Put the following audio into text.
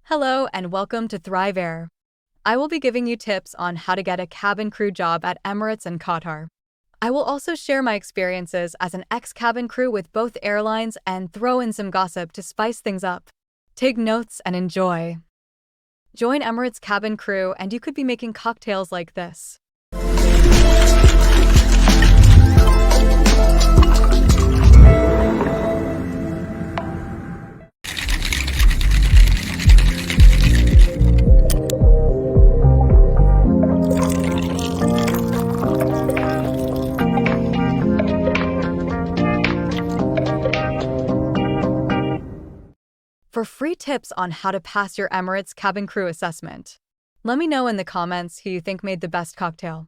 Hello and welcome to Thrive Air. I will be giving you tips on how to get a cabin crew job at Emirates and Qatar. I will also share my experiences as an ex-cabin crew with both airlines and throw in some gossip to spice things up. Take notes and enjoy. Join Emirates cabin crew and you could be making cocktails like this. For free tips on how to pass your Emirates cabin crew assessment, let me know in the comments who you think made the best cocktail.